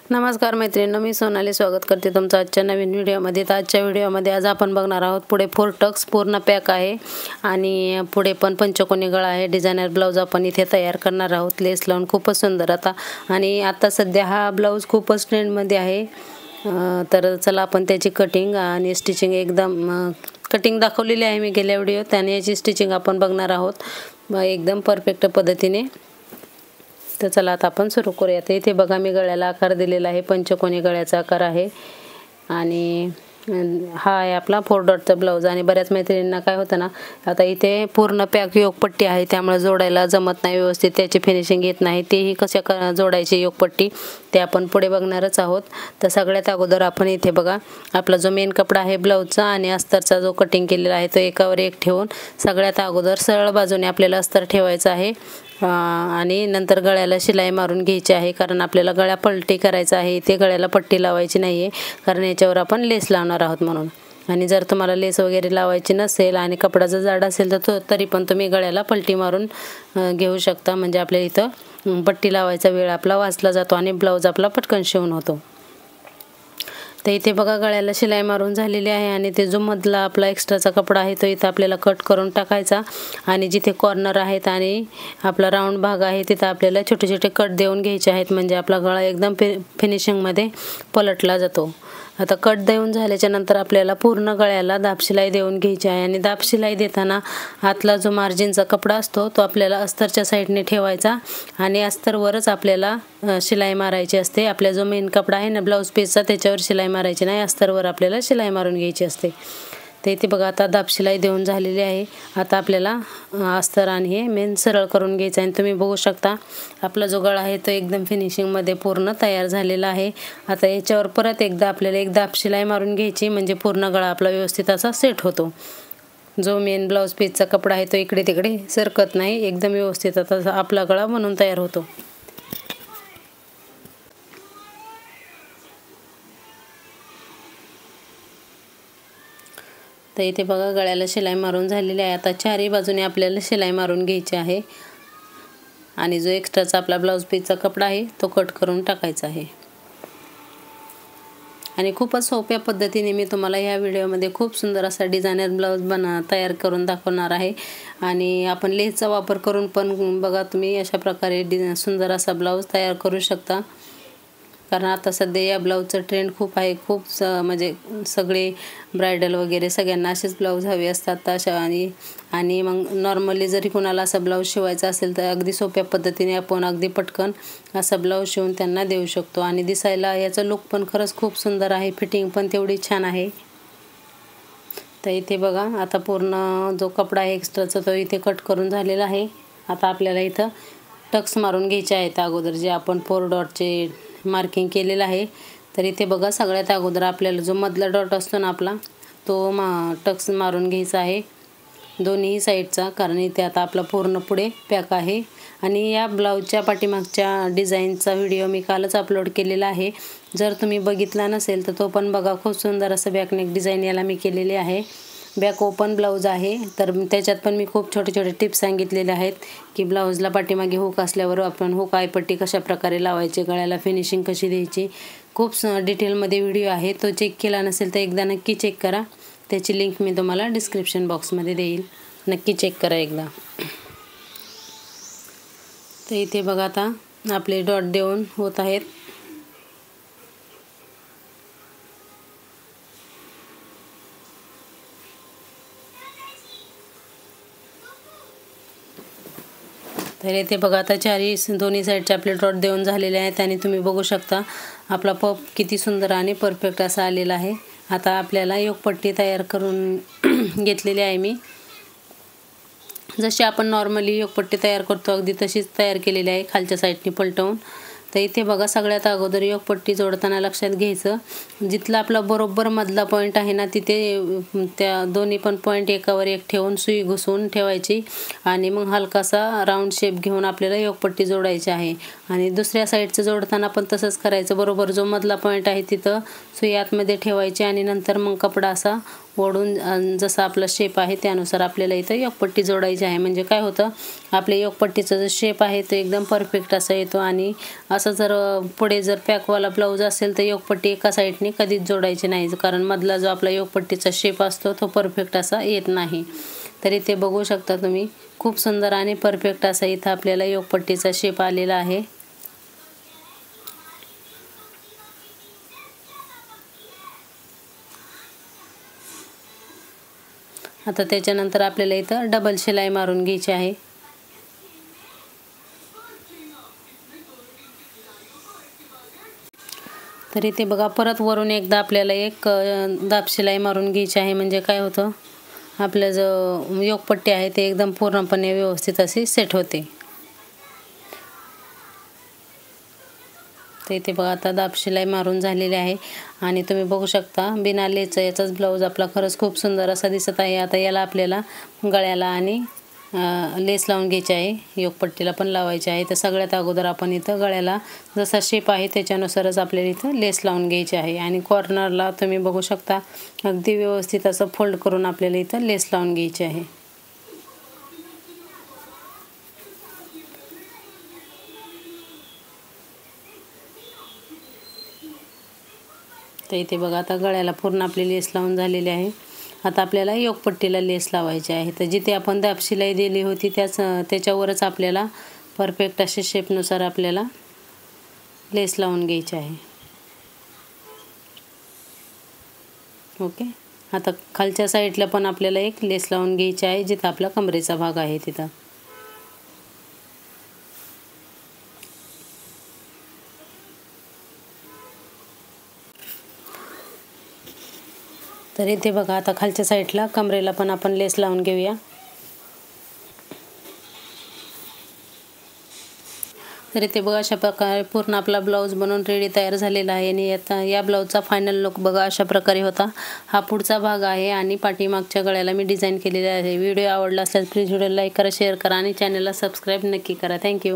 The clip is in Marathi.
नमस्कार मैत्रिणींनो, मी सोनाली स्वागत करते तुमचं आजच्या नवीन व्हिडिओमध्ये। तर आजच्या व्हिडिओमध्ये आज आपण बघणार आहोत पुढे 4 टक्स पूर्ण पॅक आहे आणि पुढे पण पंचकोनी गळा आहे। डिझायनर ब्लाउज आपण इथे तयार करणार आहोत लेस लावून, खूपच सुंदर। आता सध्या हा ब्लाउज खूपच ट्रेंडमध्ये आहे। तर चला आपण त्याची कटिंग आणि स्टिचिंग एकदम कटिंग दाखवलेली आहे मी गेल्या व्हिडिओत, आणि याची स्टिचिंग आपण बघणार आहोत एकदम परफेक्ट पद्धतीने। तर चला आता आपण सुरू करूया। इथे बघा मी गळ्याला आकार दिलेला आहे, पंचकोनी गळ्याचा आकार आहे आणि हा आहे आपला 4 डॉटचा ब्लाउज। आणि बऱ्याच मैत्रिणींना काय होतं ना, आता इथे पूर्ण पॅक योगपट्टी आहे त्यामुळे जोडायला जमत नाही व्यवस्थित, त्याची फिनिशिंग येत नाही। तेही कशा जोडायची योगपट्टी ते आपण पुढे बघणारच आहोत। तर सगळ्यात अगोदर आपण इथे बघा आपला जो मेन कपडा आहे ब्लाउजचा आणि अस्तरचा जो कटिंग केलेला आहे तो एकावर एक ठेवून सगळ्यात अगोदर सरळ बाजूने आपल्याला अस्तर ठेवायचं आहे आणि नंतर गळ्याला शिलाई मारून घ्यायची आहे, कारण आपल्याला गळा पलटी करायचा आहे। इथे गळ्याला पट्टी लावायची नाहीये कारण याच्यावर आपण लेस लावणार आहोत म्हणून। आणि जर तुम्हाला लेस वगैरे लावायची नसेल आणि कपडा जर जाड असेल तर तरी पण तुम्ही गळ्याला पलटी मारून घेऊ शकता, म्हणजे आपल्या इथं पट्टी लावायचा वेळ आपला वाचला जातो आणि ब्लाउज आपला पटकन शिवून होतो। तर इथे बघा गळ्याला शिलाई मारून झालेली आहे आणि ते जो मधला आपला एक्स्ट्राचा कपडा आहे तो इथे आपल्याला कट करून टाकायचा आणि जिथे कॉर्नर आहेत आणि आपला राऊंड भाग आहे तिथे आपल्याला छोटे छोटे कट देऊन घ्यायचे आहेत, म्हणजे आपला गळा एकदम फिनिशिंगमध्ये पलटला जातो। आता कट देऊन झाल्याच्या नंतर आपल्याला पूर्ण गळ्याला दाब शिलाई देऊन घ्यायची आहे आणि दाब शिलाई देताना आतला जो मार्जिनचा कपडा असतो तो आपल्याला अस्तरच्या साईडने ठेवायचा आणि अस्तरवरच आपल्याला शिलाई मारायची असते। आपला जो मेन कपडा आहे ना ब्लाउज पीसचा त्याच्यावर शिलाई मारायची नाही, अस्तरवर आपल्याला शिलाई मारून घ्यायची असते। तर इथे बघा आता दाब शिलाई देऊन झालेली आहे। आता आपल्याला अस्तर आणि हे मेन सरळ करून घ्यायचं आहे। तुम्ही बघू शकता आपला जो गळा आहे तो एकदम फिनिशिंगमध्ये पूर्ण तयार झालेला आहे। आता याच्यावर परत एकदा आपल्याला एक दाब शिलाई मारून घ्यायची, म्हणजे पूर्ण गळा आपला व्यवस्थित असा सेट होतो। जो मेन ब्लाउज पीसचा कपडा आहे तो इकडे तिकडे सरकत नाही, एकदम व्यवस्थित आता आपला गळा बनून तयार होतो। तर इथे बघा गळ्याला शिलाई मारून झालेली आहे। आता चारही बाजूने आपल्याला शिलाई मारून घ्यायची आहे आणि जो एक्स्ट्राचा आपला ब्लाउज पीसचा कपडा आहे तो कट करून टाकायचा आहे। आणि खूपच सोप्या पद्धतीने मी तुम्हाला ह्या व्हिडिओमध्ये खूप सुंदर असा डिझायनर ब्लाउज तयार करून दाखवणार आहे। आणि आपण लेसचा वापर करून पण बघा तुम्ही अशा प्रकारे सुंदर असा ब्लाउज तयार करू शकता, कारण आता सध्या या ब्लाउजचं ट्रेंड खूप आहे। म्हणजे सगळे ब्रायडल वगैरे सगळ्यांना असेच ब्लाउज हवे असतात अशा। आणि मग नॉर्मली जरी कोणाला असा ब्लाउज शिवायचा असेल तर अगदी सोप्या पद्धतीने आपण अगदी पटकन असा ब्लाउज शिवून त्यांना देऊ शकतो। आणि दिसायला याचा लुक पण खरंच खूप सुंदर आहे, फिटिंग पण तेवढी छान आहे। तर इथे बघा आता पूर्ण जो कपडा आहे एक्स्ट्राचा तो इथे कट करून झालेला आहे। आता आपल्याला इथं टक्स मारून घ्यायचे आहेत अगोदर, जे आपण 4 डॉटचे मार्किंग केलेलं आहे। तर इथे बघा सगळ्यात अगोदर आपल्याला जो मधला डॉट असतो ना आपला तो टक्स मारून घ्यायचा आहे दोन्ही साईडचा, कारण इथे आता आपला पूर्ण पुढे पॅक आहे। आणि या ब्लाउजच्या पाठीमागच्या डिझाईनचा व्हिडिओ मी कालच अपलोड केलेला आहे, जर तुम्ही बघितला नसेल तर तो पण बघा। खूप सुंदर असं बॅकनेक डिझाईन याला मी केलेले आहे। बॅक ओपन ब्लाउज आहे, तर त्याच्यात पण मी खूप छोटे छोटे टिप्स सांगितलेले आहेत की ब्लाउजला पाठीमागे हुक असल्यावर आपण हुक आयपट्टी कशा प्रकारे लावायची, गळ्याला फिनिशिंग कशी द्यायची, खूप डिटेलमध्ये व्हिडिओ आहे। तो चेक केला नसेल तर एकदा नक्की चेक करा, त्याची लिंक मी तुम्हाला डिस्क्रिप्शन बॉक्समध्ये देईल, नक्की चेक करा एकदा। तर इथे बघा आता आपले डॉट देऊन होत आहेत। तर इथे बघा आता दोन्ही साईडचे आपले डॉट देऊन झालेले आहेत आणि तुम्ही बघू शकता आपला पफ किती सुंदर आणि परफेक्ट असा आलेला आहे। आता आपल्याला योगपट्टी तयार करून घेतलेली आहे मी, जशी आपण नॉर्मली योगपट्टी तयार करतो अगदी तशीच तयार केलेली आहे खालच्या साईडने पलटवून। तर इथे बघा सगळ्यात अगोदर योगपट्टी जोडताना लक्षात घ्यायचं जिथला आपला बरोबर मधला पॉईंट आहे ना तिथे त्या दोन्ही पण पॉईंट एकावर एक ठेवून सुई घुसवून ठेवायची आणि मग हलकासा राऊंड शेप घेऊन आपल्याला योगपट्टी जोडायची आहे। आणि दुसऱ्या साईडचं जोडताना पण तसंच करायचं, बरोबर जो मधला पॉईंट आहे तिथं सुई आतमध्ये ठेवायची आणि नंतर मग कपडा असा ओढून जसा आपला शेप आहे त्यानुसार आपल्याला इथं योगपट्टी जोडायची आहे। म्हणजे काय होतं आपल्या योगपट्टीचा जो शेप आहे तो एकदम परफेक्ट असा येतो. आणि असं जर पुढे जर पॅकवाला ब्लाऊज असेल तर योगपट्टी एका साईडने कधीच जोडायची नाही, कारण मधला जो आपला योगपट्टीचा शेप असतो तो परफेक्ट असा येत नाही. तर इथे बघू शकता तुम्ही, खूप सुंदर आणि परफेक्ट असा इथं आपल्याला योगपट्टीचा शेप आलेला आहे. आता त्याच्यानंतर आपल्याला इथं डबल शिलाई मारून घ्यायची आहे. तर इथे बघा, परत वरून एकदा आपल्याला एक दाब शिलाई मारून घ्यायची आहे. म्हणजे काय होतं, आपलं जो योगपट्टी आहे ते एकदम पूर्णपणे व्यवस्थित अशी सेट होते. तर इथे बघा, आता दाब शिलाई मारून झालेली आहे आणि तुम्ही बघू शकता बिना लेसचा याचाच ब्लाऊज आपला खरंच खूप सुंदर असा दिसत आहे. आता याला आपल्याला गळ्याला आणि लेस लावून घ्यायची आहे, योगपट्टीला पण लावायची आहे. तर सगळ्यात अगोदर आपण इथं गळ्याला जसा शेप आहे त्याच्यानुसारच आपल्याला इथं लेस लावून घ्यायची आहे. आणि कॉर्नरला तुम्ही बघू शकता अगदी व्यवस्थित असं फोल्ड करून आपल्याला इथं लेस लावून घ्यायची आहे. तर इथे बघा, आता गळ्याला पूर्ण आपली लेस लावून झालेली आहे. आता आपल्याला योगपट्टीला लेस लावायची आहे. तर जिथे आपण दाब शिलाई दिली होती त्याच्यावरच आपल्याला परफेक्ट अशा शेपनुसार आपल्याला लेस लावून घ्यायची आहे. ओके. आता खालच्या साईडला पण आपल्याला एक लेस लावून घ्यायची आहे, जिथं आपला कमरेचा भाग आहे तिथं. तर इथे बघा, आता खालच्या साईडला कमरेला पण आपण लेस लावून घेऊया. तर इथे बघा, अशा प्रकारे पूर्ण आपला ब्लाऊज बनवून रेडी तयार झालेला आहे. आणि आता या ब्लाऊजचा फायनल लुक बघा अशा प्रकारे होता. हा पुढचा भाग आहे आणि पाठीमागच्या गळ्याला मी डिझाईन केलेली आहे. व्हिडिओ आवडला असेल प्लीज व्हिडिओ लाईक करा, शेअर करा आणि चॅनलला सबस्क्राईब नक्की करा. थँक्यू.